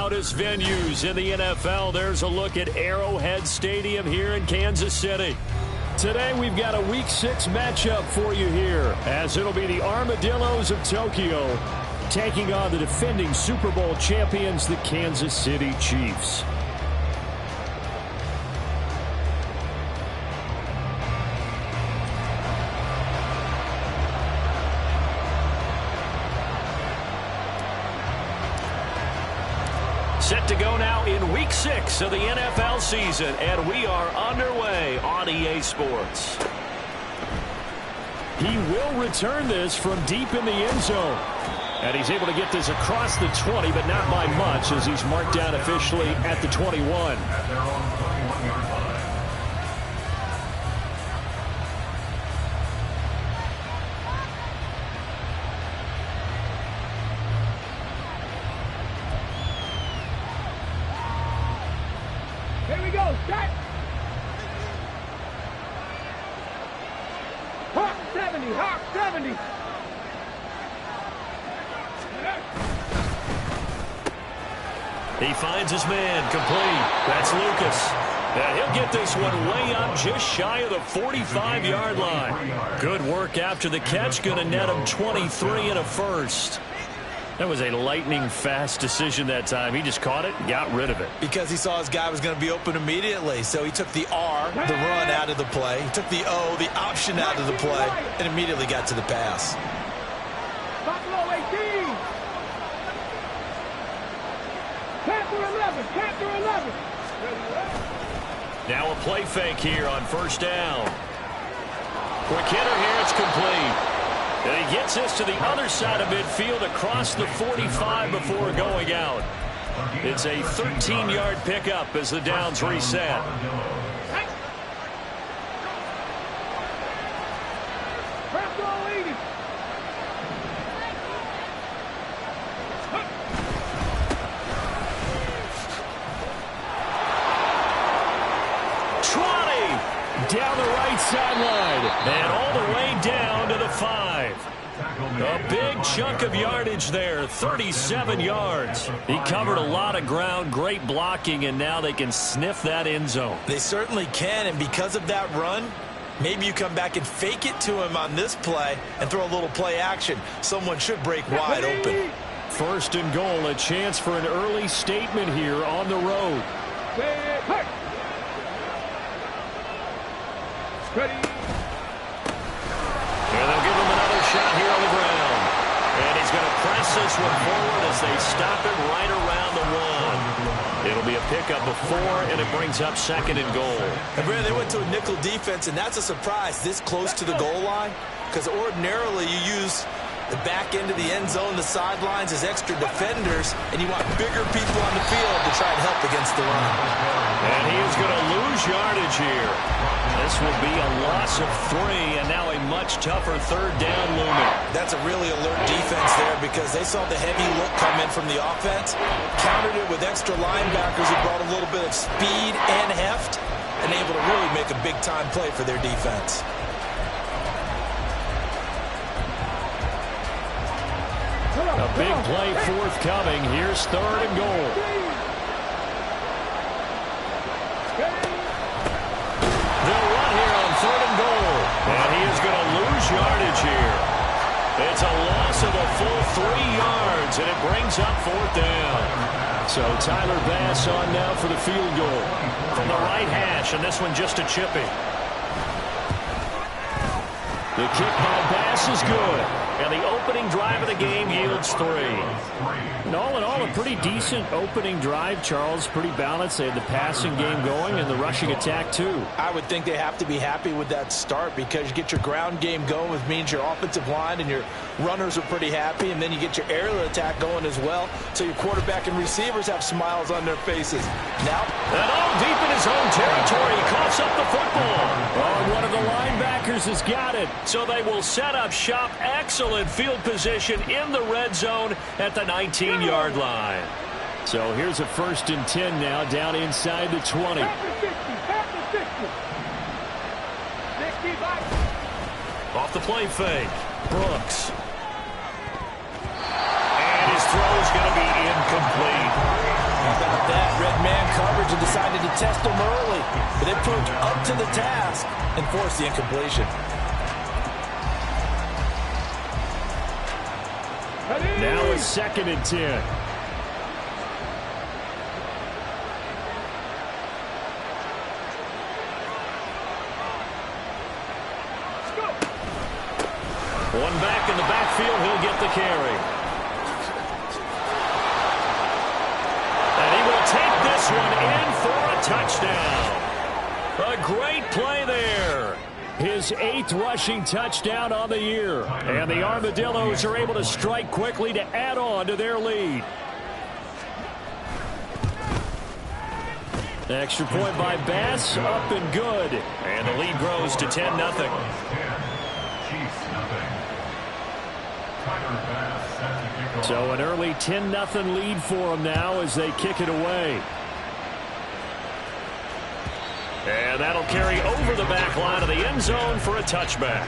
loudest venues in the NFL. There's a look at Arrowhead Stadium here in Kansas City. Today we've got a Week 6 matchup for you here, as it'll be the Armadillos of Tokyo taking on the defending Super Bowl champions, the Kansas City Chiefs. Set to go now in Week 6 of the NFL season, and we are underway on EA Sports. He will return this from deep in the end zone. And he's able to get this across the 20, but not by much, as he's marked down officially at the 21. Here we go, set! Hawk 70, Hawk 70! He finds his man, complete. That's Lucas. And he'll get this one way up just shy of the 45-yard line. Good work after the catch. Going to net him 23 and a first. That was a lightning-fast decision that time. He just caught it and got rid of it. Because he saw his guy was going to be open immediately. So he took the R, the run, out of the play. He took the O, the option, out of the play, and immediately got to the pass. Buffalo 18! Panther 11, Panther 11! Now a play fake here on first down. Quick hitter here, it's complete. And he gets this to the other side of midfield across the 45 before going out. It's a 13-yard pickup as the downs reset. Down the right sideline and all the way down to the 5. A big chunk of yardage there, 37 yards. He covered a lot of ground, great blocking, and now they can sniff that end zone. They certainly can, and because of that run, maybe you come back and fake it to him on this play and throw a little play action. Someone should break wide open. First and goal, a chance for an early statement here on the road. Ready. And they'll give him another shot here on the ground. And he's going to press this one forward as they stop it right around the 1. It'll be a pickup of 4, and it brings up second and goal. And Brandon, they went to a nickel defense, and that's a surprise this close to the goal line, because ordinarily you use the back end of the end zone, the sidelines, as extra defenders, and you want bigger people on the field to try and help against the run. And he is going to lose yardage here. This will be a loss of 3, and now a much tougher third down looming. That's a really alert defense there, because they saw the heavy look come in from the offense, countered it with extra linebackers who brought a little bit of speed and heft, and able to really make a big-time play for their defense. A big play forthcoming. Here's third and goal. They'll run here on third and goal. And he is going to lose yardage here. It's a loss of a full 3 yards, and it brings up fourth down. So Tyler Bass on now for the field goal from the right hash, and this one just a chippy. The kick by Bass is good. And the opening drive of the game yields 3. And all in all, a pretty decent opening drive, Charles. Pretty balanced. They had the passing game going and the rushing attack, too. I would think they have to be happy with that start, because you get your ground game going, which means your offensive line and your runners are pretty happy, and then you get your aerial attack going as well, so your quarterback and receivers have smiles on their faces. Now, and all deep in his own territory, he coughs up the football. Oh, one of the linebackers has got it. So they will set up shop. Excellent field position in the red zone at the 19-yard line. So here's a 1st and 10 now, down inside the 20. Off the play fake, Brooks. And his throw is going to be incomplete. Chargers have decided to test them early, but they proved up to the task and forced the incompletion. Now a 2nd and 10. One back in the backfield, he'll get the carry. And he will take this one in for a touchdown. A great play there. His 8th rushing touchdown on the year. And the Armadillos are able to strike quickly to add on to their lead. Extra point by Bass, up and good. And the lead grows to 10-0. So an early 10-0 lead for them now as they kick it away. And that'll carry over the back line of the end zone for a touchback.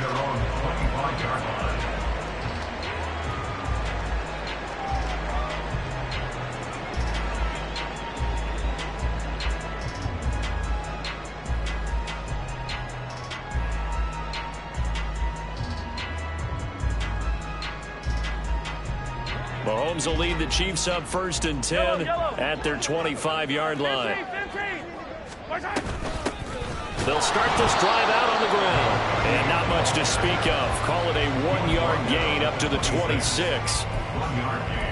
Mahomes will lead the Chiefs up 1st and 10 at their 25-yard line. They'll start this drive out on the ground. And not much to speak of. Call it a 1-yard gain up to the 26.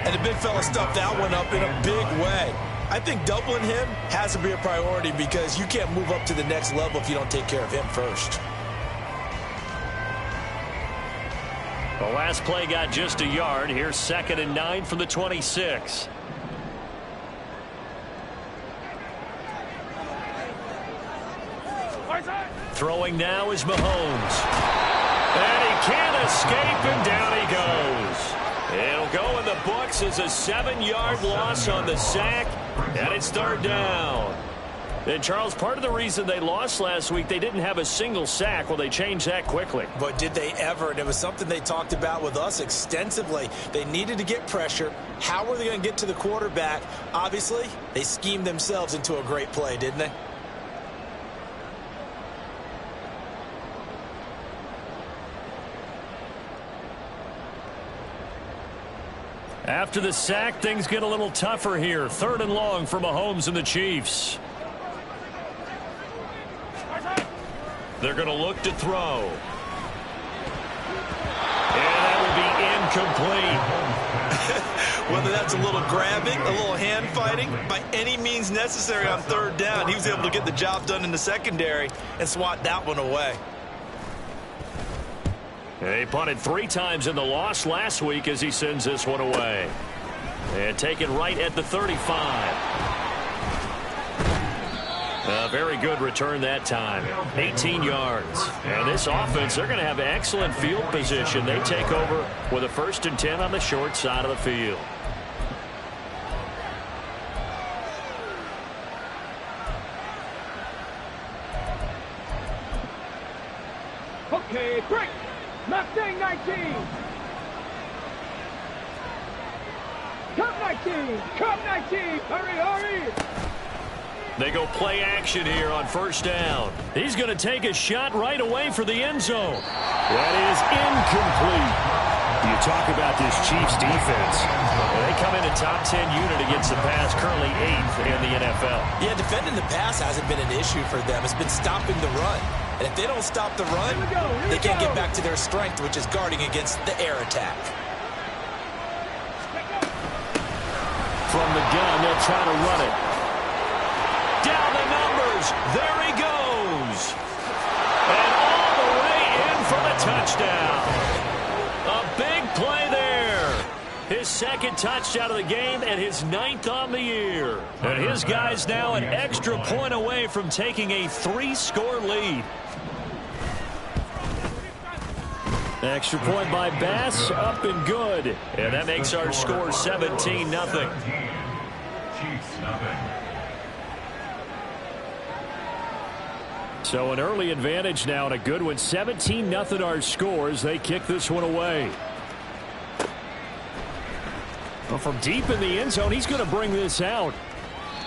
And the big fella stuffed that one up in a big way. I think doubling him has to be a priority because you can't move up to the next level if you don't take care of him first. The last play got just a yard. Here's 2nd and 9 from the 26. Throwing now is Mahomes. And he can't escape, and down he goes. It'll go in the books as a 7-yard loss on the sack, and it's 3rd down. And, Charles, part of the reason they lost last week, they didn't have a single sack. Well, they changed that quickly. But did they ever? And it was something they talked about with us extensively. They needed to get pressure. How were they going to get to the quarterback? Obviously, they schemed themselves into a great play, didn't they? After the sack, things get a little tougher here. 3rd and long for Mahomes and the Chiefs. They're going to look to throw. And that will be incomplete. Whether that's a little grabbing, a little hand fighting, by any means necessary on 3rd down, he was able to get the job done in the secondary and swat that one away. They punted 3 times in the loss last week as he sends this one away. And taken right at the 35. A very good return that time. 18 yards. And this offense, they're going to have excellent field position. They take over with a 1st and 10 on the short side of the field. Okay, break. Mustang 19. Cup 19. Cup 19. Hurry, hurry. They go play action here on 1st down. He's going to take a shot right away for the end zone. That is incomplete. You talk about this Chiefs defense. They come in a top 10 unit against the pass, currently 8th in the NFL. Yeah, defending the pass hasn't been an issue for them. It's been stopping the run. And if they don't stop the run, they can't get back to their strength, which is guarding against the air attack. From the gun, they'll try to run it. Down the numbers. There he goes. And all the way in for the touchdown. A big play there. His 2nd touchdown of the game and his 9th on the year. And his guys now an extra point away from taking a 3-score lead. Extra point by Bass, up and good. And that makes our score 17-0. So an early advantage now and a good one. 17-0 our score as they kick this one away. Well, from deep in the end zone, he's going to bring this out.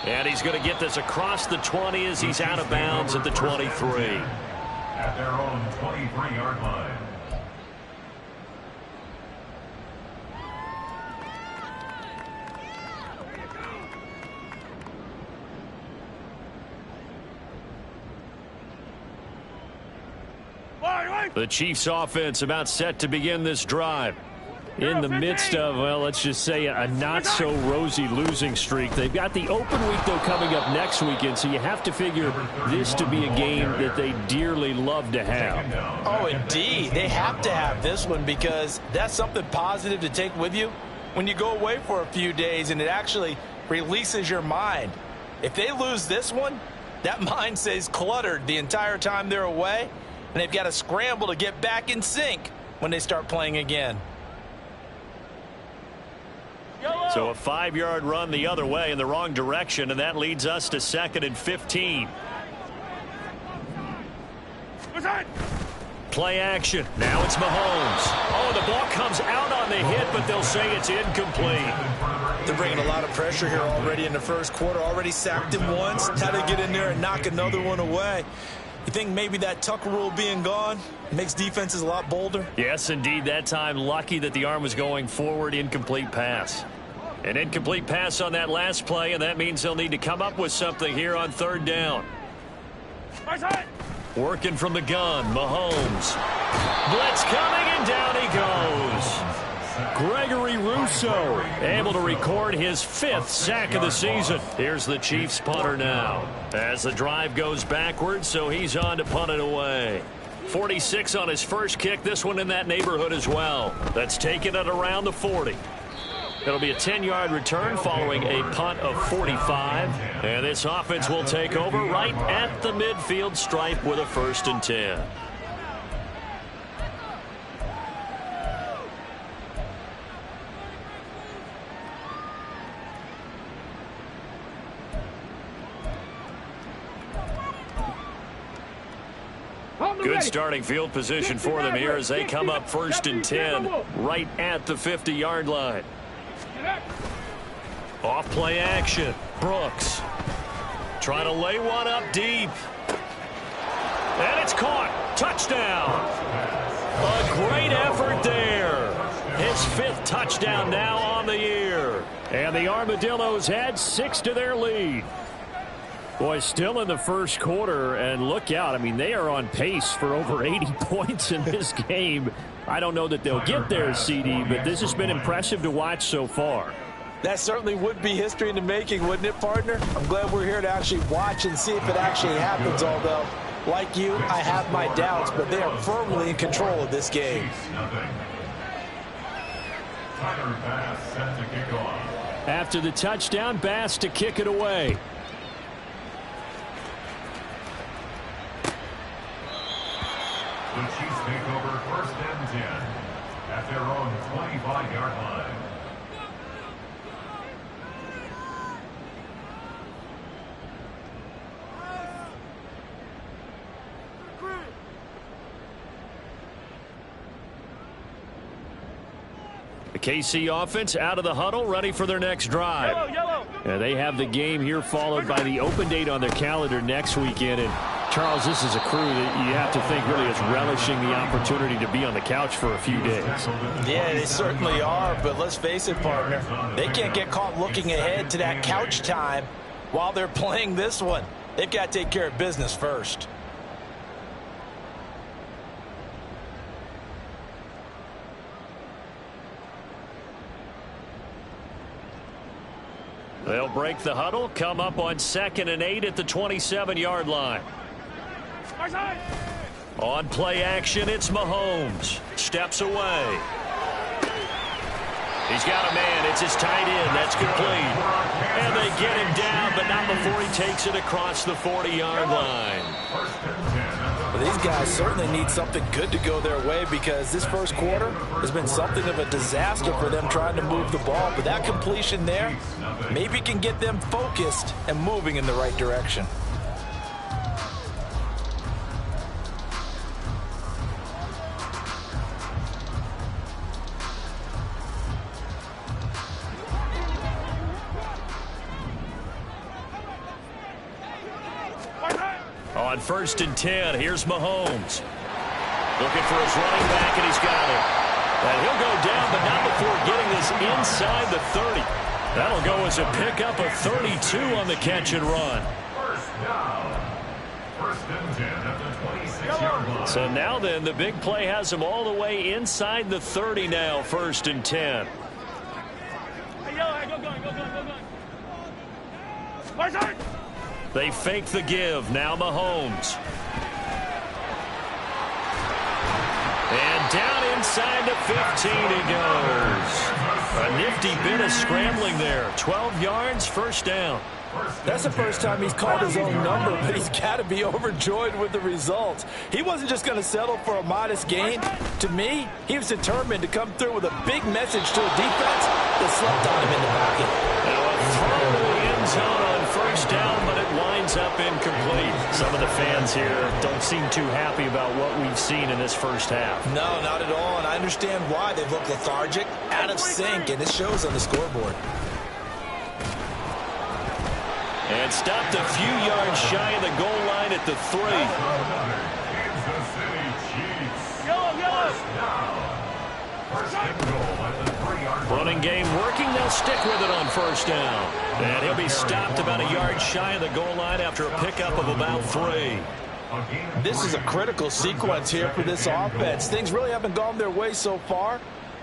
And he's going to get this across the 20 as he's out of bounds at the 23. At their own 23-yard line. The Chiefs offense about set to begin this drive. In the midst of, well, let's just say a not-so-rosy losing streak. They've got the open week, though, coming up next weekend, so you have to figure this to be a game that they dearly love to have. Oh, indeed. They have to have this one because that's something positive to take with you when you go away for a few days, and it actually releases your mind. If they lose this one, that mind stays cluttered the entire time they're away, and they've got to scramble to get back in sync when they start playing again. So a 5-yard run the other way in the wrong direction, and that leads us to 2nd and 15. Play action. Now it's Mahomes. Oh, the ball comes out on the hit, but they'll say it's incomplete. They're bringing a lot of pressure here already in the first quarter. Already sacked him once. Had to get in there and knock another one away. You think maybe that Tucker rule being gone makes defenses a lot bolder? Yes, indeed. That time, lucky that the arm was going forward. Incomplete pass. An incomplete pass on that last play, and that means they'll need to come up with something here on 3rd down. Working from the gun, Mahomes. Blitz coming, and down he goes. Gregory Rousseau able to record his 5th sack of the season. Here's the Chiefs punter now as the drive goes backwards, so he's on to punt it away. 46 on his first kick, this one in that neighborhood as well. That's taken it around the 40. It'll be a 10-yard return following a punt of 45. And this offense will take over right at the midfield stripe with a 1st and 10. Good starting field position for them here as they come up 1st and 10 right at the 50-yard line. Off play action. Brooks trying to lay one up deep. And it's caught. Touchdown. A great effort there. His 5th touchdown now on the year. And the Armadillos add 6 to their lead. Boy, still in the first quarter, and look out. I mean, they are on pace for over 80 points in this game. I don't know that they'll get there, CD, but this has been impressive to watch so far. That certainly would be history in the making, wouldn't it, partner? I'm glad we're here to actually watch and see if it actually happens, although, like you, I have my doubts, but they are firmly in control of this game. After the touchdown, Bass to kick it away. The Chiefs take over 1st and 10 at their own 25-yard line. The KC offense out of the huddle, ready for their next drive. Yeah, they have the game here followed by the open date on their calendar next weekend. And Charles, this is a crew that you have to think really is relishing the opportunity to be on the couch for a few days. Yeah, they certainly are, but let's face it, partner. They can't get caught looking ahead to that couch time while they're playing this one. They've got to take care of business first. They'll break the huddle, come up on 2nd and 8 at the 27-yard line. On play action, it's Mahomes. Steps away. He's got a man. It's his tight end. That's complete. And they get him down, but not before he takes it across the 40-yard line. Well, these guys certainly need something good to go their way because this first quarter has been something of a disaster for them trying to move the ball. But that completion there maybe can get them focused and moving in the right direction. On 1st and 10, here's Mahomes. Looking for his running back, and he's got it. And he'll go down, but not before getting this inside the 30. That'll go as a pickup of 32 on the catch and run. First down. 1st and 10 at the 26-yard line. So now then, the big play has him all the way inside the 30 now, 1st and 10. They fake the give. Now Mahomes. And down inside the 15 he goes. A nifty bit of scrambling there. 12 yards, 1st down. That's the first time he's called his own number, but he's got to be overjoyed with the results. He wasn't just going to settle for a modest gain. To me, he was determined to come through with a big message to a defense that slept on him in the pocket. Now a throw to the end zone on 1st down, but it winds up incomplete. Some of the fans here don't seem too happy about what we've seen in this 1st half. No, not at all, and I understand why. They've looked lethargic, out of sync, and it shows on the scoreboard. And stopped a few yards shy of the goal line at the 3. Kansas City Chiefs. First down. 1st and goal at the 3-yard line. Running game working. They'll stick with it on 1st down. And he'll be stopped about a yard shy of the goal line after a pickup of about 3. This is a critical sequence here for this offense. Things really haven't gone their way so far.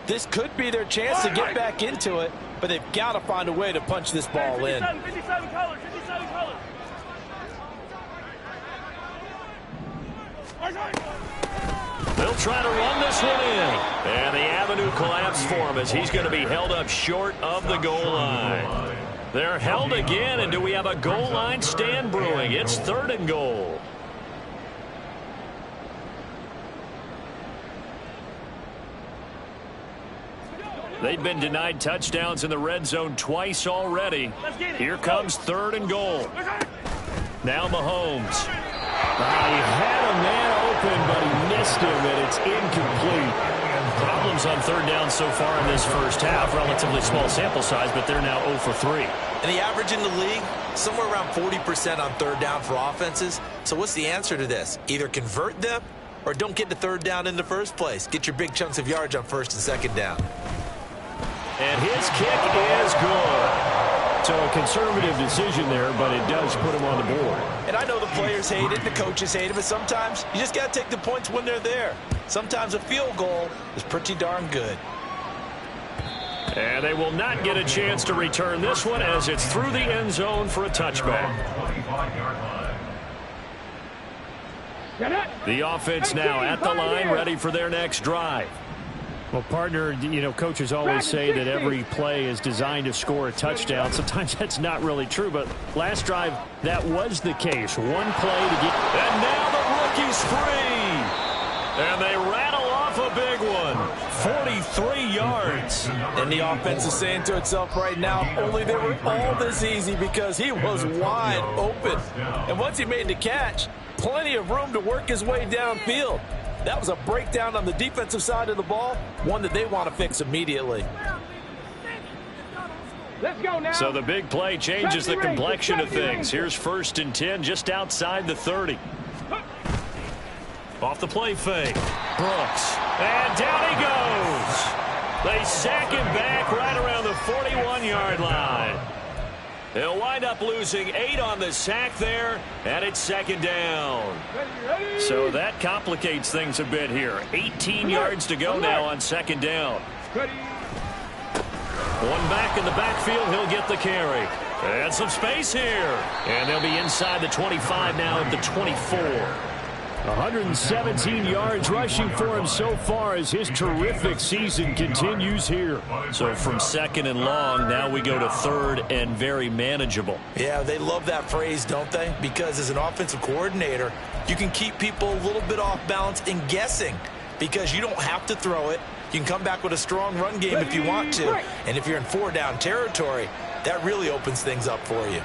This could be their chance to get back into it, but they've got to find a way to punch this ball in. 57 colors. They'll try to run this one in. And the avenue collapsed for him as he's going to be held up short of the goal line. They're held again, and do we have a goal line stand brewing? It's 3rd and goal. They've been denied touchdowns in the red zone twice already. Here comes 3rd and goal. Now Mahomes. He had a man open, but he missed him, and it's incomplete. Problems on 3rd down so far in this 1st half. Relatively small sample size, but they're now 0 for 3. And the average in the league, somewhere around 40% on 3rd down for offenses. So what's the answer to this? Either convert them or don't get to 3rd down in the first place. Get your big chunks of yards on 1st and 2nd down. And his kick is good. So a conservative decision there, but it does put him on the board. And I know the players hate it, the coaches hate it, but sometimes you just got to take the points when they're there. Sometimes a field goal is pretty darn good. And they will not get a chance to return this one as it's through the end zone for a touchback. 25-yard line. The offense now at the line, ready for their next drive. Well, partner, coaches always say that every play is designed to score a touchdown. Sometimes that's not really true, but last drive, that was the case. One play to get... And now the rookie's free! And they rattle off a big one. 43 yards. And the offense is saying to itself right now, only they were all this easy because he was wide open. And once he made the catch, plenty of room to work his way downfield. That was a breakdown on the defensive side of the ball, one that they want to fix immediately. Let's go now. So the big play changes the complexion of things. Here's 1st and 10 just outside the 30. Off the play fake. Brooks. And down he goes. They sack him back right around the 41-yard line. They'll wind up losing 8 on the sack there, and it's 2nd down. So that complicates things a bit here. 18 yards to go now on 2nd down. One back in the backfield, he'll get the carry. And some space here. And they'll be inside the 25 now at the 24. 117 yards rushing for him so far as his terrific season continues here. So from 2nd and long, now we go to 3rd and very manageable. Yeah, they love that phrase, don't they? Because as an offensive coordinator, you can keep people a little bit off balance and guessing because you don't have to throw it. You can come back with a strong run game if you want to. And if you're in 4-down territory, that really opens things up for you.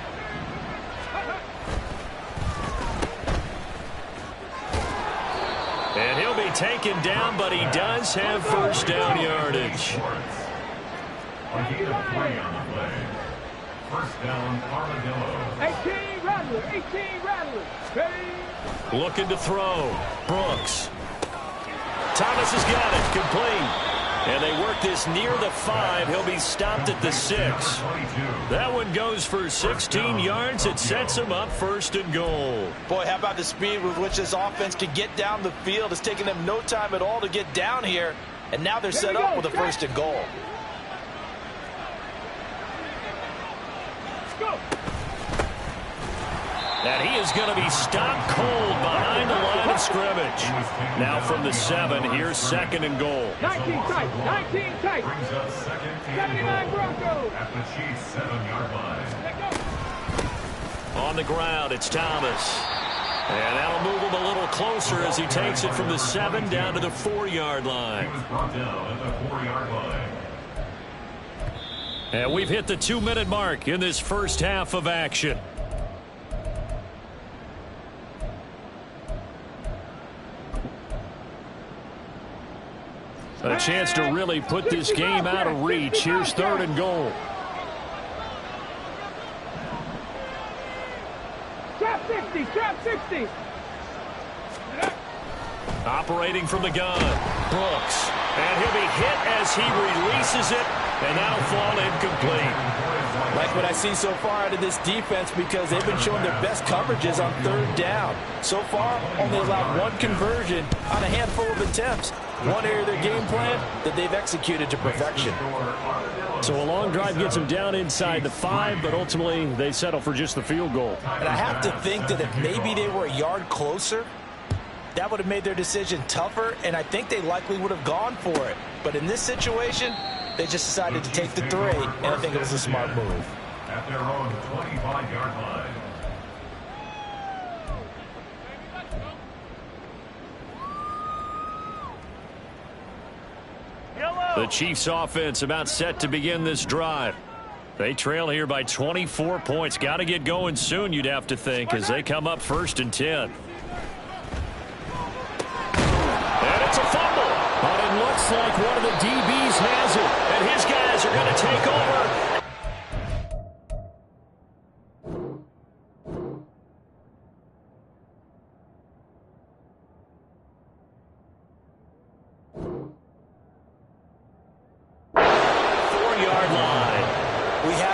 And he'll be taken down, but he does have 1st down yardage. A gain of 3 on the play. 1st down, Armadillo. 18 Rattlers. 18 Rattlers. Ready? Looking to throw. Brooks. Thomas has got it. Complete. And they work this near the 5. He'll be stopped at the 6. That one goes for 16 yards. It sets him up 1st and goal. Boy, how about the speed with which this offense can get down the field? It's taken them no time at all to get down here. And now they're set up with a 1st and goal. Let's go. And he is going to be stopped cold behind the line of scrimmage. Now from the 7, here's 2nd and goal. 19 tight. 19 tight. Brings up 2nd and 79 goal Broncos. at the Chiefs' 7-yard line. Let go. On the ground, it's Thomas. And that'll move him a little closer as he takes it from the 7 down to the 4-yard He line. was brought down at the 4-yard line. And we've hit the 2-minute mark in this first half of action. A chance to really put this game out of reach. Here's 3rd and goal. Trap 60. Trap 60. Operating from the gun. Brooks. And he'll be hit as he releases it. And that'll fall incomplete. Like what I see so far out of this defense, because they've been showing their best coverages on 3rd down. So far, only allowed 1 conversion on a handful of attempts. One area of their game plan that they've executed to perfection. So a long drive gets them down inside the 5, but ultimately they settle for just the field goal. And I have to think that if maybe they were a yard closer, that would have made their decision tougher, and I think they likely would have gone for it. But in this situation, they just decided to take the 3, and I think it was a smart move. At their own 25-yard line. The Chiefs offense about set to begin this drive. They trail here by 24 points. Got to get going soon, you'd have to think, as they come up 1st and 10. And it's a fumble. But it looks like one of the DBs has it. And his guys are going to take over.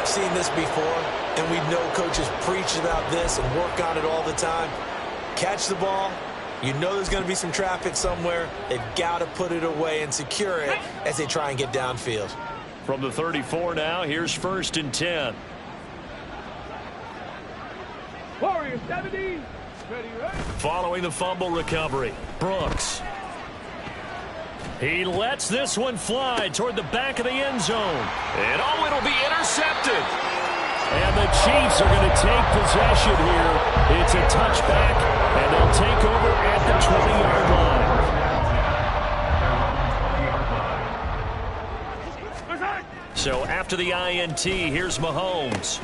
Seen this before, and we know coaches preach about this and work on it all the time. Catch the ball. You know there's going to be some traffic somewhere. They've got to put it away and secure it as they try and get downfield. From the 34 now, here's 1st and 10. Warriors 70. Ready, right? Following the fumble recovery, Brooks. He lets this one fly toward the back of the end zone. And oh, it'll be intercepted. And the Chiefs are going to take possession here. It's a touchback, and they'll take over at the 20-yard line. So after the INT, here's Mahomes.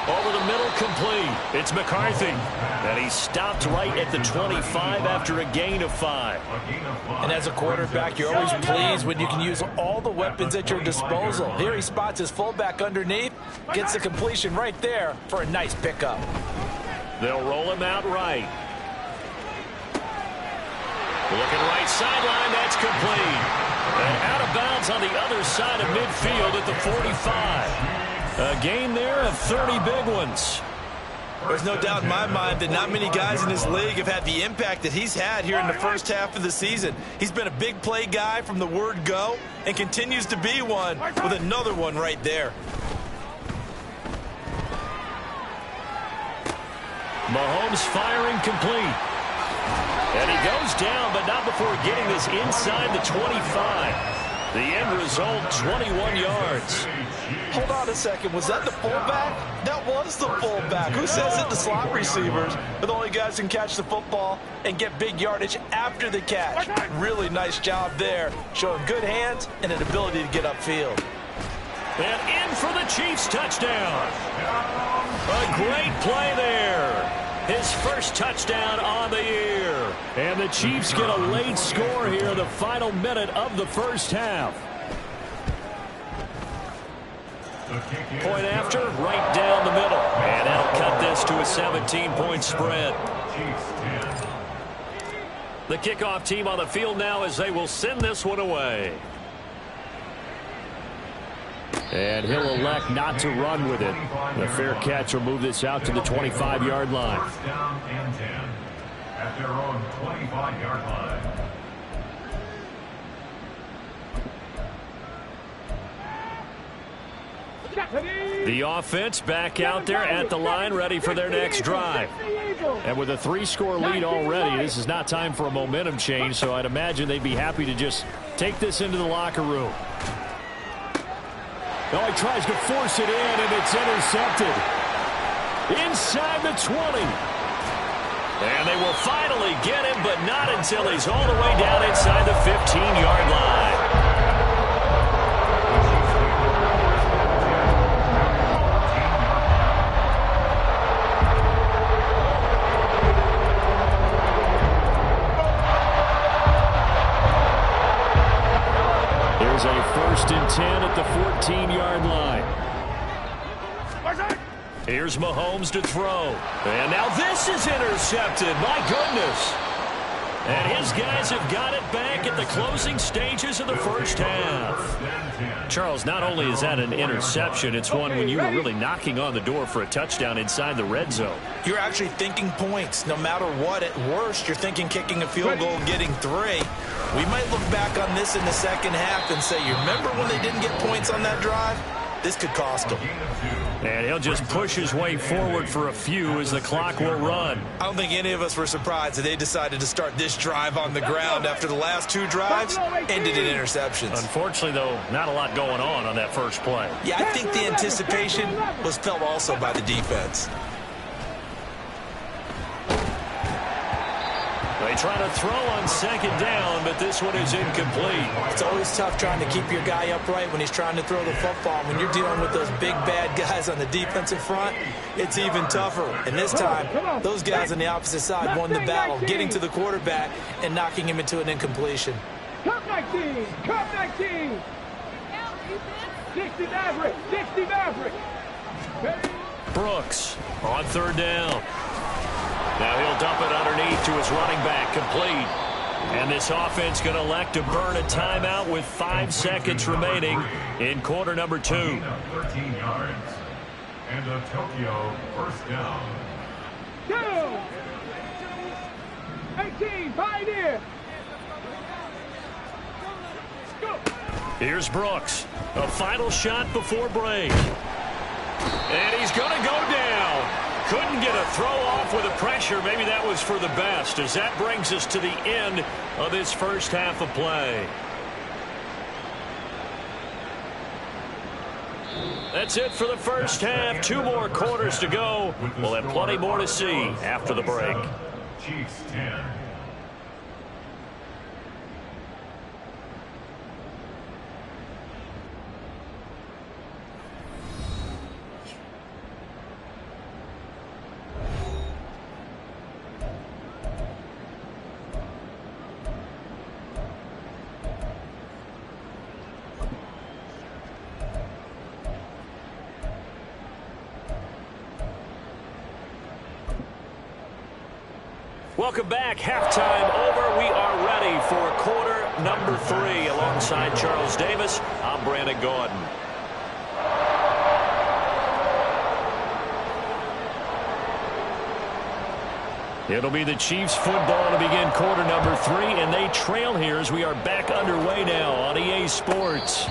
Over the middle, complete. It's McCarthy. And he's stopped right at the 25 after a gain of 5. And as a quarterback, you're always pleased when you can use all the weapons at your disposal. Here he spots his fullback underneath, gets the completion right there for a nice pickup. They'll roll him out right. Looking right sideline, that's complete. And out of bounds on the other side of midfield at the 45. A gain there of 30 big ones. There's no doubt in my mind that not many guys in this league have had the impact that he's had here in the first half of the season. He's been a big play guy from the word go and continues to be one with another one right there. Mahomes firing complete. And he goes down, but not before getting this inside the 25. The end result, 21 yards. Hold on a second. Was that the fullback? That was the fullback. Who says it? The slot receivers are the only guys who can catch the football and get big yardage after the catch. Really nice job there, showing good hands and an ability to get upfield. And in for the Chiefs touchdown. A great play there. His first touchdown on the year. And the Chiefs get a late score here in the final minute of the first half. Point after, right down the middle. And that'll cut this to a 17-point spread. The kickoff team on the field now as they will send this one away. And he'll elect not to run with it. The fair catch will move this out to the 25-yard line. First down and 10 at their own 25-yard line. The offense back out there at the line, ready for their next drive. And with a 3-score lead already, this is not time for a momentum change, so I'd imagine they'd be happy to just take this into the locker room. Oh, he tries to force it in, and it's intercepted. Inside the 20. And they will finally get him, but not until he's all the way down inside the 15-yard line. Here's a 1st and 10 at the 14-yard line. Here's Mahomes to throw. And now this is intercepted. My goodness. And his guys have got it back at the closing stages of the first half. Charles, not only is that an interception, it's one when you were really knocking on the door for a touchdown inside the red zone. You're actually thinking points. No matter what, at worst, you're thinking kicking a field goal and getting 3. We might look back on this in the second half and say, you remember when they didn't get points on that drive? This could cost them. And he'll just push his way forward for a few as the clock will run. I don't think any of us were surprised that they decided to start this drive on the ground after the last 2 drives ended in interceptions. Unfortunately, though, not a lot going on that first play. Yeah, I think the anticipation was felt also by the defense. They try to throw on 2nd down, but this one is incomplete. It's always tough trying to keep your guy upright when he's trying to throw the football. When you're dealing with those big, bad guys on the defensive front, it's even tougher. And this time, those guys on the opposite side won the battle, getting to the quarterback and knocking him into an incompletion. Cut 19! Cut 19! 60 Maverick! 60 Maverick! Brooks on 3rd down. Now he'll dump it underneath to his running back, complete. And this offense going to elect to burn a timeout with 5 seconds remaining in quarter number 2. 13 yards. And a Tokyo first down. 2! 18, Pioneer! Go! Here's Brooks. A final shot before break. And he's going to go down. Couldn't get a throw off with the pressure. Maybe that was for the best, as that brings us to the end of this first half of play. That's it for the first half. 2 more quarters to go. We'll have plenty more to see after the break. Chiefs 10. Welcome back. Halftime over. We are ready for quarter number 3. Alongside Charles Davis, I'm Brandon Gordon. It'll be the Chiefs football to begin quarter number 3, and they trail here as we are back underway now on EA Sports.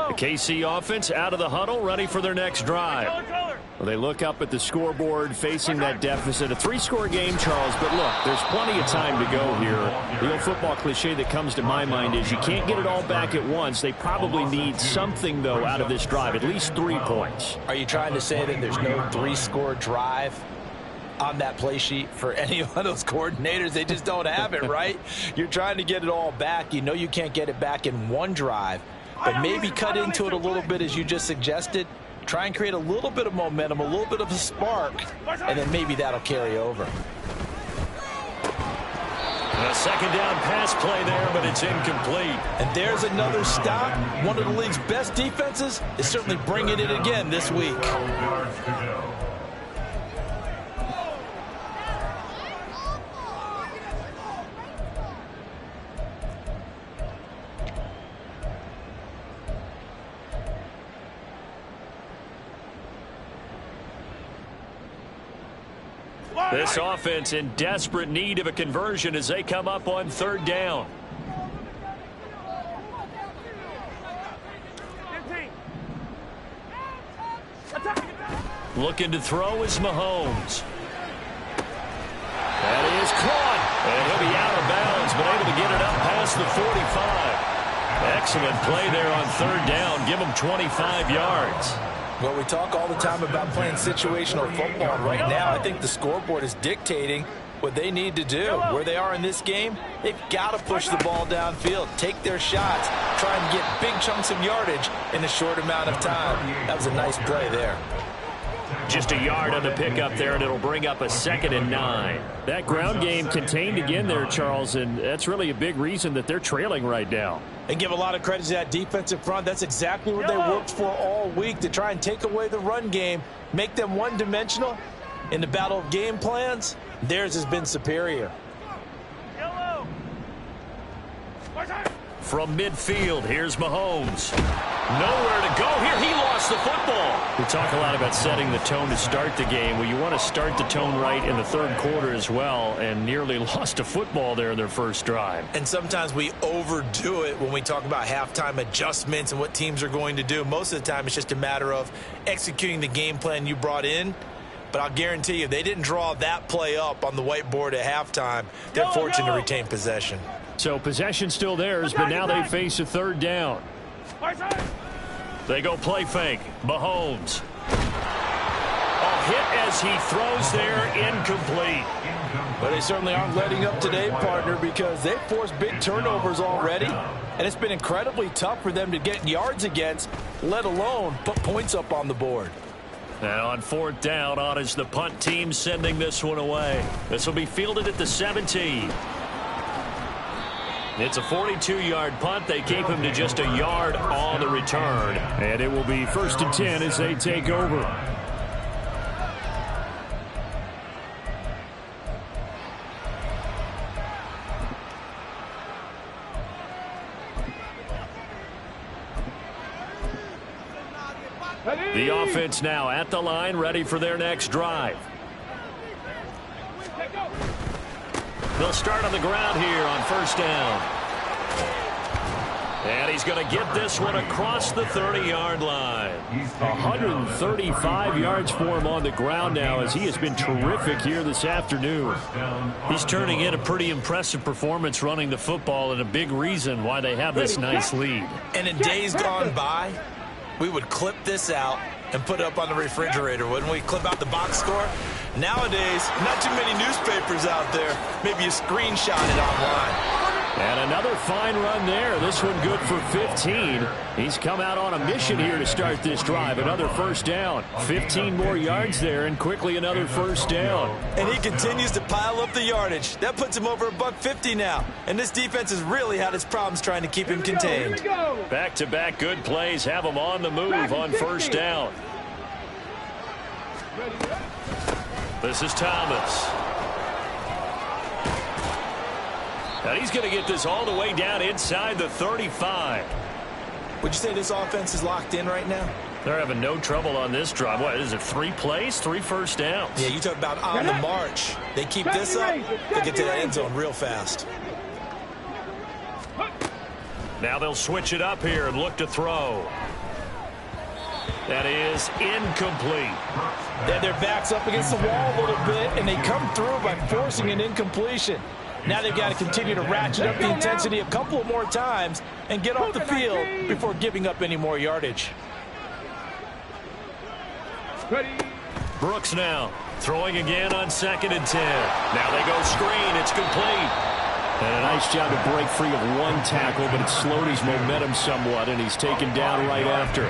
The KC offense out of the huddle, ready for their next drive. Well, they look up at the scoreboard, facing that deficit. A 3-score game, Charles, but look, there's plenty of time to go here. The old football cliche that comes to my mind is you can't get it all back at once. They probably need something, though, out of this drive, at least 3 points. Are you trying to say that there's no 3-score drive on that play sheet for any of those coordinators? They just don't have it, right? You're trying to get it all back. You know you can't get it back in one drive. But maybe cut into it a little bit, as you just suggested. Try and create a little bit of momentum, a little bit of a spark, and then maybe that'll carry over. A second down pass play there, but it's incomplete. And there's another stop. One of the league's best defenses is certainly bringing it again this week. 12 yards to go. This offense in desperate need of a conversion as they come up on third down. Looking to throw is Mahomes. That is caught. And he'll be out of bounds, but able to get it up past the 45. Excellent play there on third down. Give him 25 yards. Well, we talk all the time about playing situational football. Right now, I think the scoreboard is dictating what they need to do. Where they are in this game, they've got to push the ball downfield, take their shots, try and get big chunks of yardage in a short amount of time. That was a nice play there. Just a yard on the pickup there, and it'll bring up a 2nd and 9. That ground game contained again there, Charles, and that's really a big reason that they're trailing right now. And give a lot of credit to that defensive front. That's exactly what they worked for all week, to try and take away the run game, make them one-dimensional. In the battle of game plans, theirs has been superior. From midfield, here's Mahomes. Nowhere to go here. He lost the football. We talk a lot about setting the tone to start the game. Well, you want to start the tone right in the third quarter as well, and nearly lost a football there in their first drive. And sometimes we overdo it when we talk about halftime adjustments and what teams are going to do. Most of the time, it's just a matter of executing the game plan you brought in. But I'll guarantee you, they didn't draw that play up on the whiteboard at halftime. They're fortunate to retain possession. So possession still theirs, but now they face a third down. They go play fake. Mahomes. A hit as he throws there, incomplete. But they certainly aren't letting up today, partner, because they've forced big turnovers already. And it's been incredibly tough for them to get yards against, let alone put points up on the board. And on fourth down, on is the punt team sending this one away. This will be fielded at the 17. It's a 42-yard punt. They keep him to just a yard on the return. And it will be 1st and 10 as they take over. The offense now at the line, ready for their next drive. They'll start on the ground here on first down. And he's going to get this one across the 30-yard line. 135 yards for him on the ground now, as he has been terrific here this afternoon. He's turning in a pretty impressive performance running the football, and a big reason why they have this nice lead. And in days gone by, we would clip this out and put it up on the refrigerator, wouldn't we? Clip out the box score. Nowadays, not too many newspapers out there. Maybe you screenshot it online. And another fine run there. This one good for 15. He's come out on a mission here to start this drive. Another first down. 15 more yards there, and quickly another first down. And he continues to pile up the yardage. That puts him over $150 now. And this defense has really had its problems trying to keep him contained. Back-to-back good plays have him on the move on first down. This is Thomas. And he's going to get this all the way down inside the 35. Would you say this offense is locked in right now? They're having no trouble on this drive. What is it, 3 plays, 3 first downs? Yeah, you talk about on the march. They keep this up, they get to the end zone real fast. Now they'll switch it up here and look to throw. That is incomplete. Then their back's up against the wall a little bit, and they come through by forcing an incompletion. Now they've got to continue to ratchet up the intensity a couple of more times and get off the field before giving up any more yardage. Brooks now throwing again on 2nd and 10. Now they go screen. It's complete. And a nice job to break free of one tackle, but it slowed his momentum somewhat, and he's taken down right after.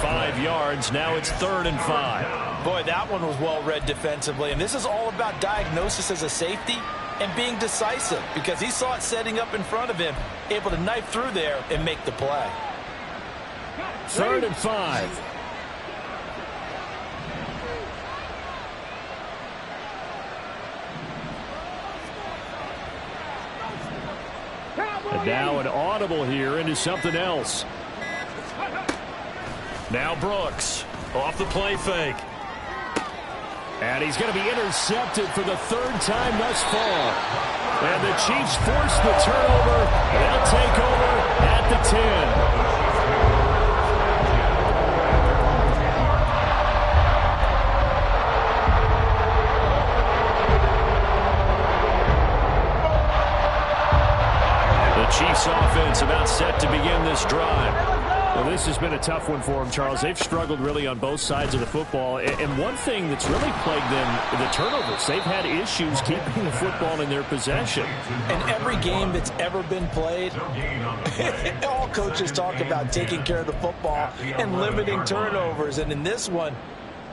5 yards. Now it's 3rd and 5. Boy, that one was well read defensively. And this is all about diagnosis as a safety and being decisive because he saw it setting up in front of him, able to knife through there and make the play. 3rd and 5. And now an audible here into something else. Now Brooks off the play fake. And he's going to be intercepted for the 3rd time thus far. And the Chiefs force the turnover. They'll take over at the 10. Chiefs offense about set to begin this drive. Well, this has been a tough one for them, Charles. They've struggled really on both sides of the football. And one thing that's really plagued them, the turnovers. They've had issues keeping the football in their possession. In every game that's ever been played, all coaches talk about taking care of the football and limiting turnovers. And in this one,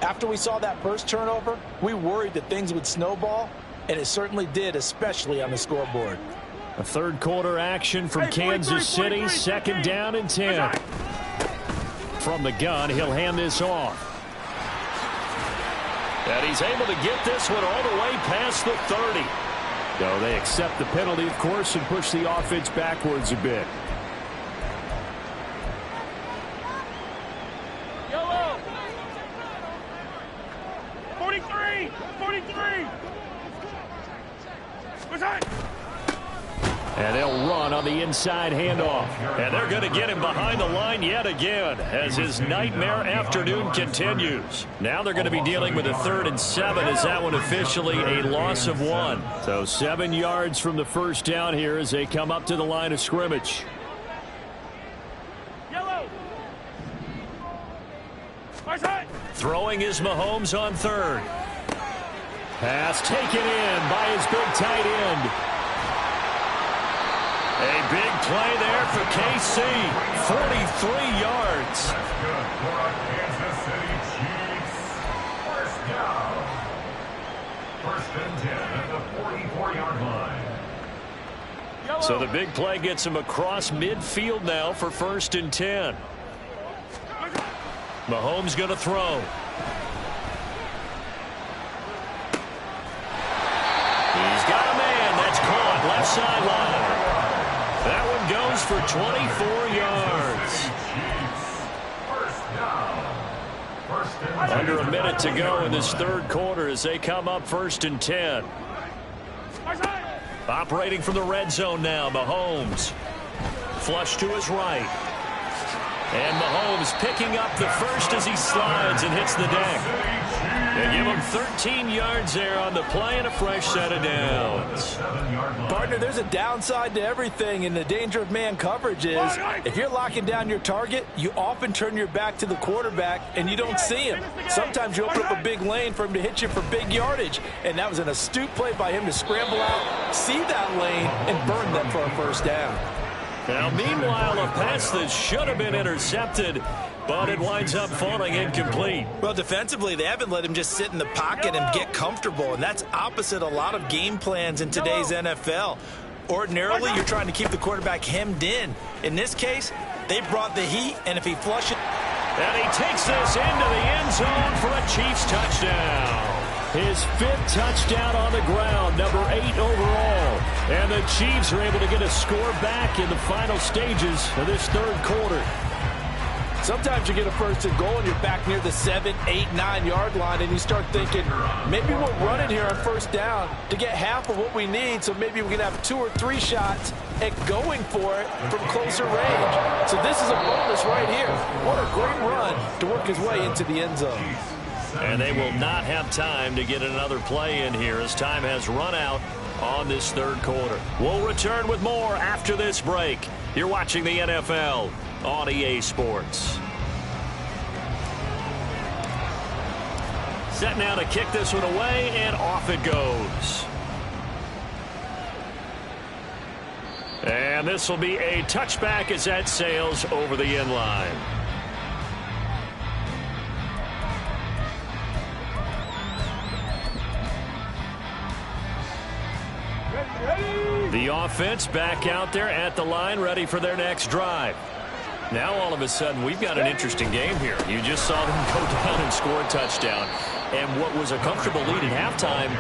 after we saw that first turnover, we worried that things would snowball, and it certainly did, especially on the scoreboard. A 3rd quarter action from Kansas City, 2nd down and 10. From the gun, he'll hand this off. And he's able to get this one all the way past the 30. So they accept the penalty, of course, and push the offense backwards a bit. Yellow. 43. 43. What's that? And they'll run on the inside handoff. And they're going to get him behind the line yet again as his nightmare afternoon continues. Now they're going to be dealing with a 3rd and 7 as that one officially a loss of 1. So 7 yards from the first down here as they come up to the line of scrimmage. Yellow. Throwing is Mahomes on 3rd. Pass taken in by his big tight end. A big play there for KC. 43 yards. That's good for our Kansas City Chiefs. 1st down. 1st and 10 at the 44-yard line. So the big play gets him across midfield now for 1st and 10. Mahomes going to throw. He's got a man. That's caught. Left sideline. That one goes for 24 yards. Under a minute to go in this 3rd quarter as they come up 1st and 10. Operating from the red zone now, Mahomes. Flush to his right. And Mahomes picking up the first as he slides and hits the deck. They give him 13 yards there on the play and a fresh set of downs. Partner, there's a downside to everything, and the danger of man coverage is if you're locking down your target, you often turn your back to the quarterback and you don't see him. Sometimes you open up a big lane for him to hit you for big yardage, and that was an astute play by him to scramble out, see that lane, and burn them for a 1st down. Now, meanwhile, a pass that should have been intercepted, but it winds up falling incomplete. Well, defensively, they haven't let him just sit in the pocket and get comfortable, and that's opposite a lot of game plans in today's NFL. Ordinarily, you're trying to keep the quarterback hemmed in. In this case, they brought the heat, and if he flushes... And he takes this into the end zone for a Chiefs touchdown. His 5th touchdown on the ground, number 8 overall. And the Chiefs are able to get a score back in the final stages of this 3rd quarter. Sometimes you get a 1st and goal and you're back near the 7, 8, 9 yard line and you start thinking, maybe we'll run it here on 1st down to get half of what we need, so maybe we can have 2 or 3 shots at going for it from closer range. So this is a bonus right here. What a great run to work his way into the end zone. And they will not have time to get another play in here as time has run out on this 3rd quarter. We'll return with more after this break. You're watching the NFL on EA Sports. Set now to kick this one away, and off it goes. And this will be a touchback as that sails over the end line. Ready, The offense back out there at the line, ready for their next drive. Now all of a sudden we've got an interesting game here. You just saw them go down and score a touchdown. And what was a comfortable lead at halftime,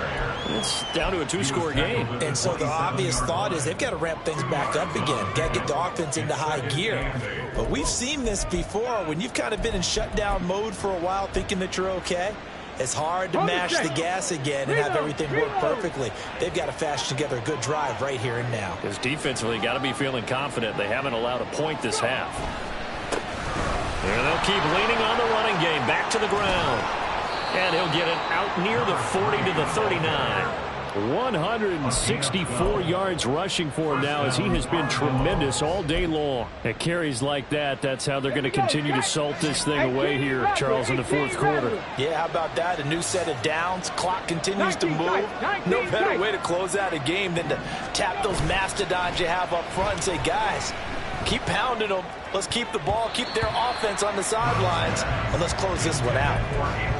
it's down to a two-score game. And so the obvious thought is they've got to ramp things back up again. Got to get the offense into high gear. But we've seen this before. When you've kind of been in shutdown mode for a while thinking that you're okay, it's hard to mash the gas again and have everything work perfectly. They've got to fashion together a good drive right here and now. Because defensively, got to be feeling confident. They haven't allowed a point this half. And they'll keep leaning on the running game. Back to the ground. And he'll get it out near the 40 to the 39. 164 yards rushing for him now as he has been tremendous all day long. At carries like that, that's how they're going to continue to salt this thing away here, Charles, in the fourth quarter. Yeah, how about that? A new set of downs. Clock continues to move. No better way to close out a game than to tap those mastodons you have up front and say, guys, keep pounding them. Let's keep the ball, keep their offense on the sidelines, and let's close this one out.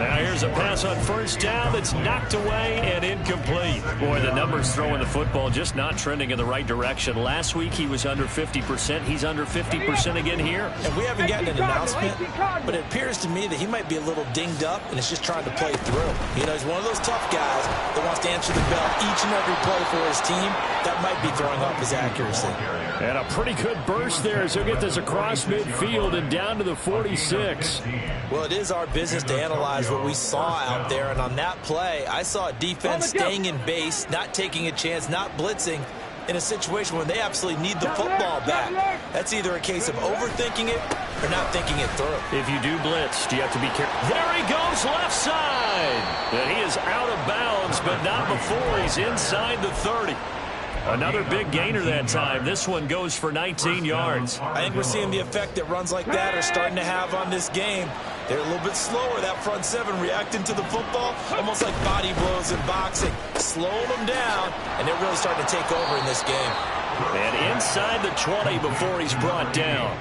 Now here's a pass on first down that's knocked away and incomplete. Boy, the numbers throwing the football just not trending in the right direction. Last week he was under 50%. He's under 50% again here. And we haven't gotten an announcement, but it appears to me that he might be a little dinged up and is just trying to play through. You know, he's one of those tough guys that wants to answer the bell each and every play for his team. That might be throwing off his accuracy. And a pretty good burst there as he'll get this across midfield and down to the 46. Well, it is our business to analyze what we saw out there, and on that play, I saw a defense staying in base, not taking a chance, not blitzing in a situation when they absolutely need the football back. That's either a case of overthinking it or not thinking it through. If you do blitz, you have to be careful. There he goes, left side. And he is out of bounds, but not before he's inside the 30. Another big gainer that time. This one goes for 19 yards. I think we're seeing the effect that runs like that are starting to have on this game. They're a little bit slower, that front seven, reacting to the football, almost like body blows in boxing. Slowing them down, and they're really starting to take over in this game. And inside the 20 before he's brought down.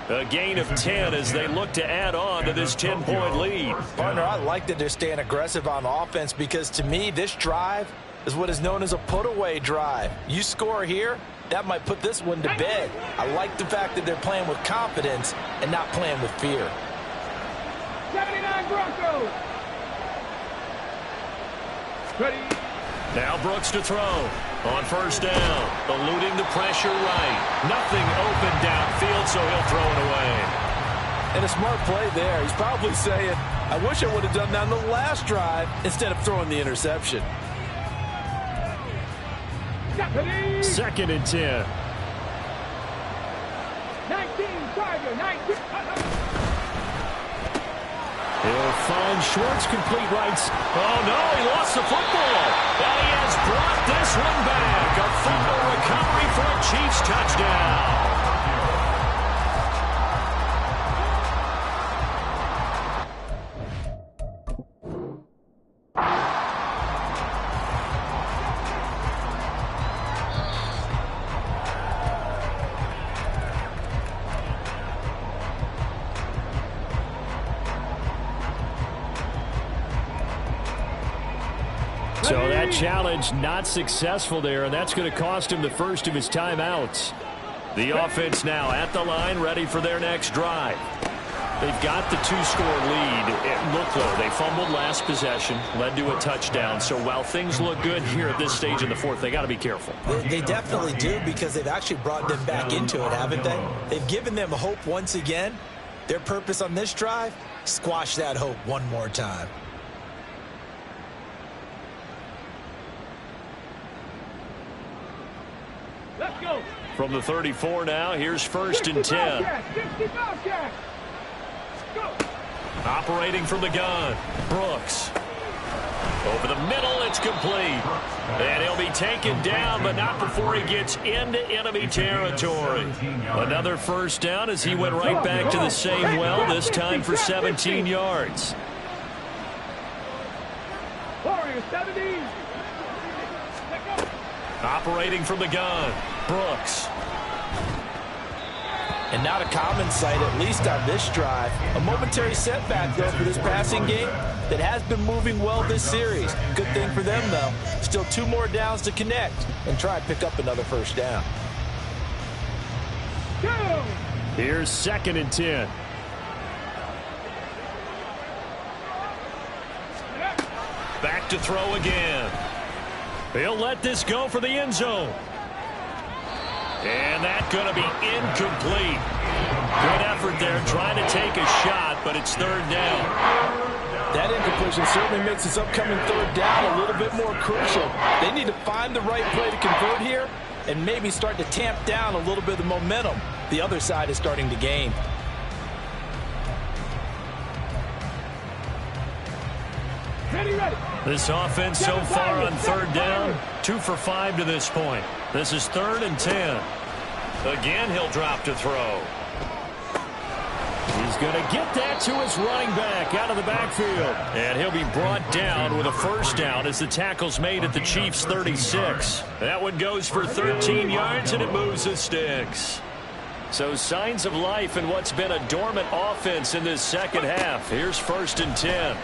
A gain of 10 as they look to add on to this 10-point lead. Partner, I like that they're staying aggressive on offense because, to me, this drive is what is known as a put-away drive. You score here, that might put this one to bed. I like the fact that they're playing with confidence and not playing with fear. 79 Broncos. Ready. Now Brooks to throw on first down, eluding the pressure right. Nothing open downfield, so he'll throw it away. And a smart play there. He's probably saying, I wish I would have done that on the last drive instead of throwing the interception. Second and 10. 19, Tiger, 19. He'll find Schwartz, complete rights. Oh, no, he lost the football. And he has brought this one back. A fumble recovery for a Chiefs touchdown. So that challenge not successful there, and that's going to cost him the first of his timeouts. The offense now at the line, ready for their next drive. They've got the two-score lead. Look, though, they fumbled last possession, led to a touchdown. So while things look good here at this stage in the fourth, they got to be careful. They definitely do, because they've actually brought them back into it, haven't they? They've given them hope once again. Their purpose on this drive, squash that hope one more time. Let's go. From the 34 now, here's first and 10. Go. Operating from the gun, Brooks. Over the middle, it's complete. And he'll be taken down, but not before he gets into enemy territory. Another first down as he went right back to the same well, this time for 17 yards. Warriors, 70. Operating from the gun, Brooks. And not a common sight, at least on this drive. A momentary setback, though, for this passing game. that has been moving well this series. Good thing for them, though. Still 2 more downs to connect and try and pick up another first down. Go! Here's 2nd and 10. Back to throw again. He'll let this go for the end zone. And that's going to be incomplete. Good effort there trying to take a shot, but it's 3rd down. That incompletion certainly makes this upcoming 3rd down a little bit more crucial. They need to find the right play to convert here and maybe start to tamp down a little bit of the momentum the other side is starting to gain. Ready, ready. This offense so far on 3rd down, 2 for 5 to this point. This is 3rd and 10. Again, he'll drop to throw. He's going to get that to his running back out of the backfield. And he'll be brought down with a first down as the tackle's made at the Chiefs' 36. That one goes for 13 yards, and it moves the sticks. So signs of life in what's been a dormant offense in this second half. Here's 1st and 10.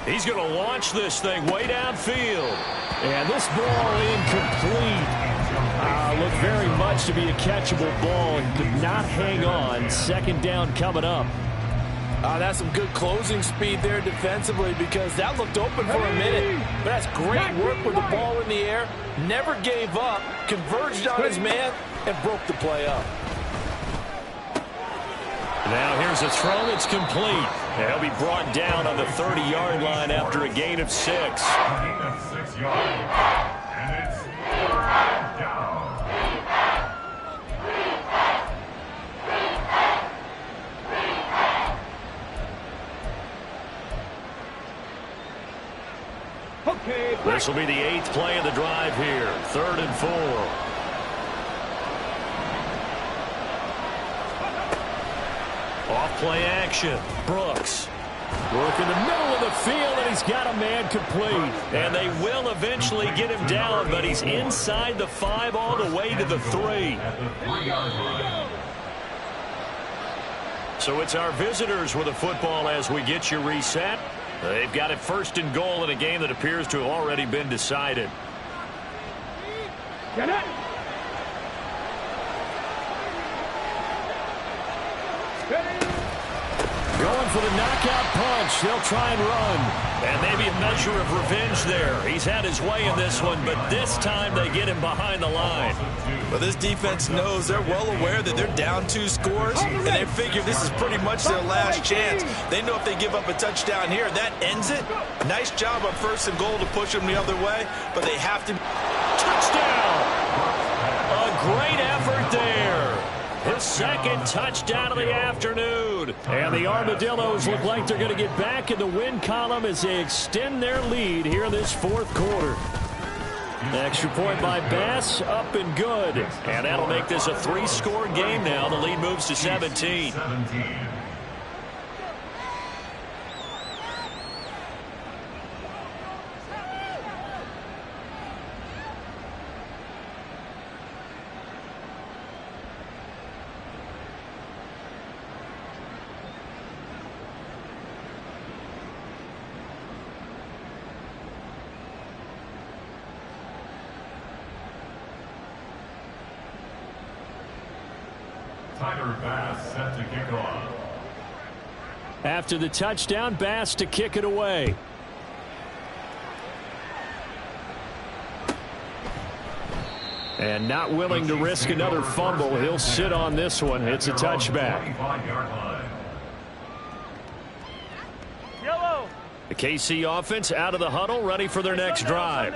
He's going to launch this thing way downfield. And this ball incomplete. Looked very much to be a catchable ball and could not hang on. 2nd down coming up. That's some good closing speed there defensively because that looked open for a minute. But that's great work with the ball in the air. Never gave up, converged on his man, and broke the play up. Now here's a throw that's complete. And he'll be brought down on the 30-yard line after a gain of 6. A gain of 6 yards. And it's 4th down. Okay, This will be the 8th play of the drive here. 3rd and 4. Off play action. Brooks. Work in the middle of the field, and he's got a man complete. And they will eventually get him down, but he's inside the 5 all the way to the 3. At the 3-yard line. So it's our visitors with the football as we get you reset. They've got it 1st and goal in a game that appears to have already been decided. get it. Going for the knockout punch. They'll try and run. And maybe a measure of revenge there. He's had his way in this one, but this time they get him behind the line. Well, this defense knows they're well aware that they're down 2 scores, and they figure this is pretty much their last chance. They know if they give up a touchdown here, that ends it. Nice job on 1st and goal to push them the other way, but they have to. Touchdown! A great effort there. His 2nd touchdown of the afternoon. And the Armadillos look like they're going to get back in the win column as they extend their lead here in this 4th quarter. Extra point by Bass, up and good. And that'll make this a 3-score game now. The lead moves to 17. Tyler Bass set to kick off. After the touchdown, Bass to kick it away. And not willing to risk another fumble. He'll sit on this one. It's a touchback. The KC offense out of the huddle, ready for their next drive.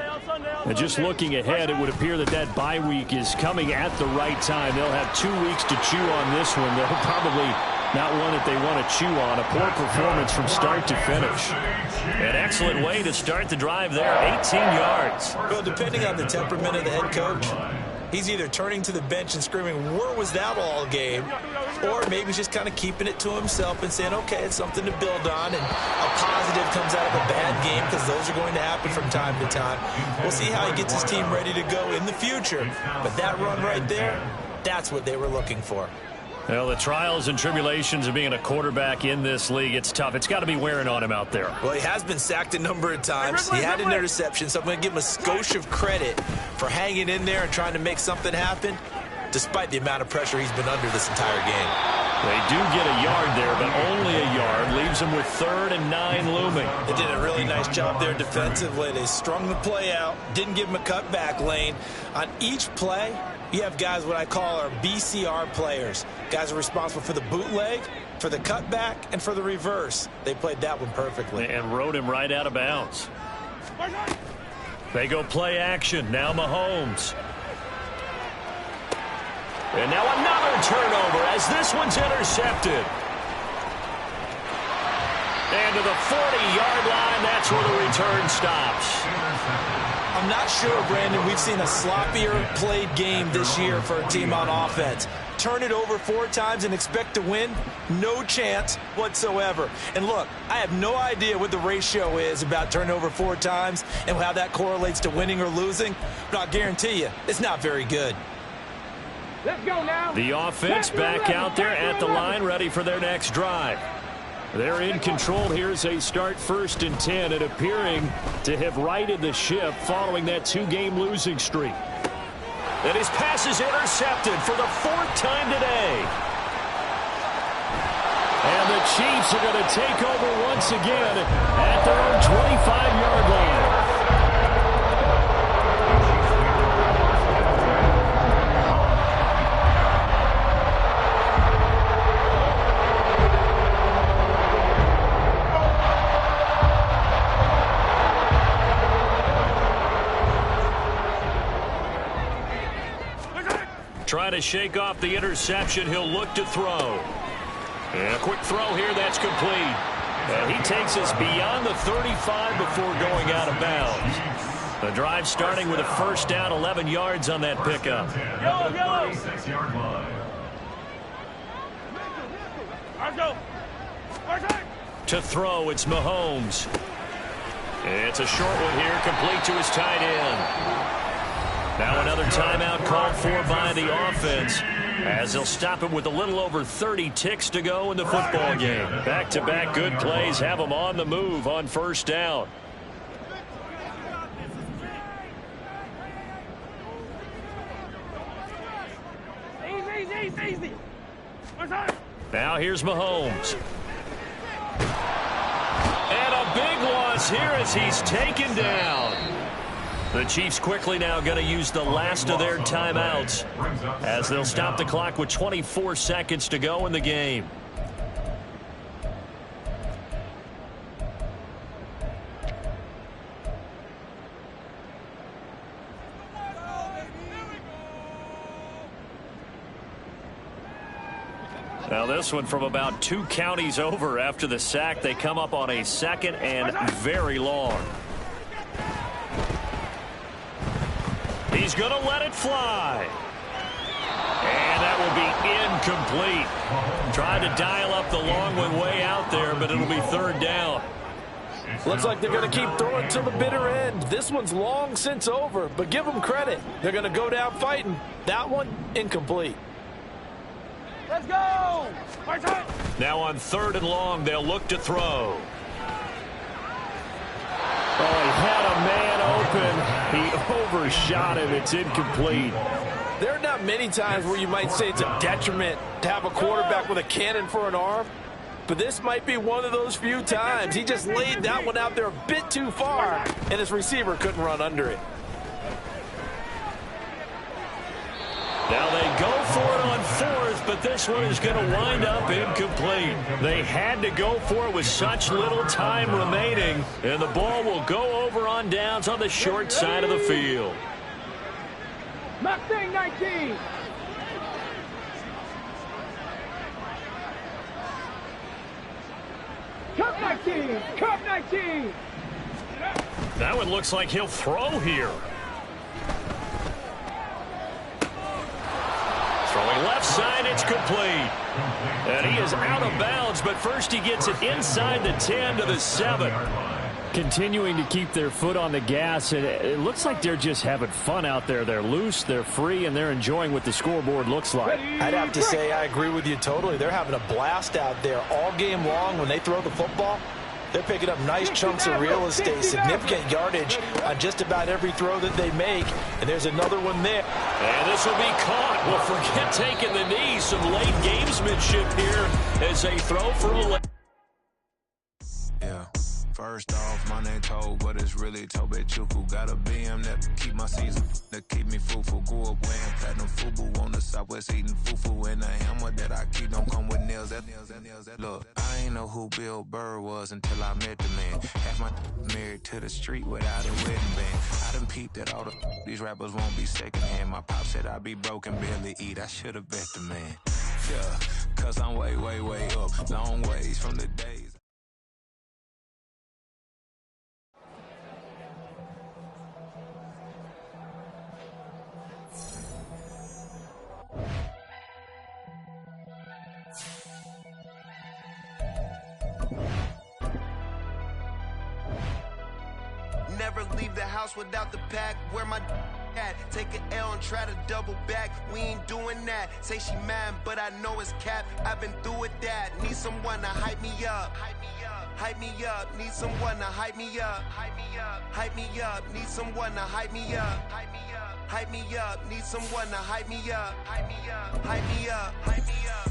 And just looking ahead, it would appear that that bye week is coming at the right time. They'll have 2 weeks to chew on this one. They'll probably not one that they want to chew on. A poor performance from start to finish. An excellent way to start the drive there, 18 yards. Well, depending on the temperament of the head coach, he's either turning to the bench and screaming, "Where was that all game?" Or maybe he's just kind of keeping it to himself and saying, okay, it's something to build on, and a positive comes out of a bad game because those are going to happen from time to time. We'll see how he gets his team ready to go in the future. But that run right there, that's what they were looking for. Well, the trials and tribulations of being a quarterback in this league, it's tough. It's got to be wearing on him out there. Well, he has been sacked a number of times. He had an interception, so I'm going to give him a skosh of credit for hanging in there and trying to make something happen, despite the amount of pressure he's been under this entire game. They do get a yard there, but only a yard. Leaves them with 3rd and 9 looming. They did a really nice job there defensively. They strung the play out, didn't give him a cutback lane. On each play, you have guys what I call our BCR players. Guys are responsible for the bootleg, for the cutback, and for the reverse. They played that one perfectly. And rode him right out of bounds. They go play action. Now Mahomes. And now another turnover as this one's intercepted. And to the 40-yard line, that's where the return stops. I'm not sure, Brandon, we've seen a sloppier played game this year for a team on offense. Turn it over 4 times and expect to win? No chance whatsoever. And look, I have no idea what the ratio is about turning over 4 times and how that correlates to winning or losing, but I'll guarantee you, it's not very good. Let's go now. The offense back out there at the line, ready for their next drive. They're in control here as they start 1st and 10 and appearing to have righted the ship following that 2-game losing streak. And his pass is intercepted for the 4th time today. And the Chiefs are going to take over once again at their own 25-yard line. Trying to shake off the interception. He'll look to throw. And a quick throw here. That's complete. And he takes us beyond the 35 before going out of bounds. The drive starting with a 1st down, 11 yards on that pickup. To throw, it's Mahomes. It's a short one here, complete to his tight end. Now another timeout called for by the offense as they'll stop him with a little over 30 ticks to go in the football game. Back-to-back good plays have them on the move on 1st down. Easy. Now here's Mahomes. And a big loss here as he's taken down. The Chiefs quickly now going to use the last of their timeouts as they'll stop the clock with 24 seconds to go in the game. Now this one from about 2 counties over after the sack. They come up on a 2nd and very long. He's going to let it fly. And that will be incomplete. Tried to dial up the long one way out there, but it'll be 3rd down. Looks like they're going to keep throwing till the bitter end. This one's long since over, but give them credit. They're going to go down fighting. That one, incomplete. Let's go. Now on 3rd and long, they'll look to throw. Oh, he had a man open. He overshot him. It's incomplete. There are not many times where you might say it's a detriment to have a quarterback with a cannon for an arm, but this might be one of those few times. He just laid that one out there a bit too far, and his receiver couldn't run under it. Now they go for it on 4th, but this one is going to wind up incomplete. They had to go for it with such little time remaining, and the ball will go over on downs on the short side of the field. Mustang 19. Cup 19. Cup 19. That one looks like he'll throw here. Throwing left side, it's complete. And he is out of bounds, but first he gets it inside the 10 to the 7. Continuing to keep their foot on the gas, and it looks like they're just having fun out there. They're loose, they're free, and they're enjoying what the scoreboard looks like. I'd have to say I agree with you totally. They're having a blast out there all game long. When they throw the football, they're picking up nice chunks of real estate, significant yardage on just about every throw that they make. And there's another one there. And this will be caught. Well, forget taking the knee. Some late gamesmanship here as they throw for a late. Yeah. First off, my name Toad, but it's really Tobe Chuku. Got a BM that keep my season, that keep me fufu. Grew up wearing platinum fubu on the Southwest eating fufu. And a hammer that I keep don't come with nails. Look, I ain't know who Bill Burr was until I met the man. Half my married to the street without a wedding band. I done peeped that all these rappers won't be secondhand. My pop said I'd be broke and barely eat. I should have bet the man. Yeah, cause I'm way, way, way up. Long ways from the days. Never leave the house without the pack. Where my at? Take an L and try to double back. We ain't doing that. Say she mad, but I know it's cap. I've been through with that. Need someone to hype me up. Hype me up. Need someone to hype me up. Hype me up. Need someone to hype me up. Hype me up. Need someone to hype me up. Hype me up. Hype me up.